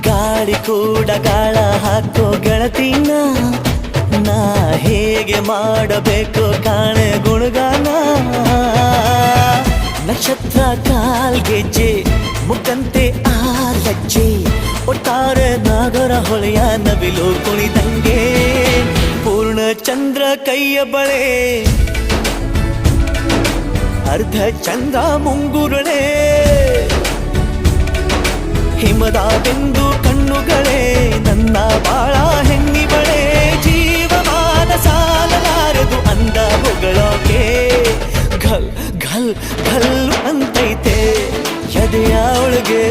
ಗಾಳಿ ಕೂಡ ಗಾಳ ಹಾಕೋ ಗೆಳತಿನ ನಾ ಹೇಗೆ ಮಾಡಬೇಕು ಕಾಣೆ ಗುಣಗಾನ ನಕ್ಷತ್ರ ಕಾಲ್ಗೆಜ್ಜೆ ಮುಖಂತೆ ಆಲಜ್ಜೆ ಒಟ್ಟಾರೆ ನಾಗರ ಹೊಳೆಯ ನವಿಲು ಕುಣಿದಂಗೆ ಪೂರ್ಣ ಚಂದ್ರ ಕೈಯ ಬಳೆ ಅರ್ಧ ಚಂದ್ರ ಮುಂಗುರುಳೆ ಹಿಮದ ಬಿಂದು ಕಣ್ಣುಗಳೇ ನನ್ನ ಬಾಳ ಹೆಣ್ಣಿಬಳೆ ಜೀವಮಾನ ಸಾಲಲಾರದು ಅಂದ ಹೊಗಳೋಕೆ ಘಲ್ ಘಲ್ ಘಲ್ ಅಂತೈತೆ ಎದೆಯ ಒಳಗೆ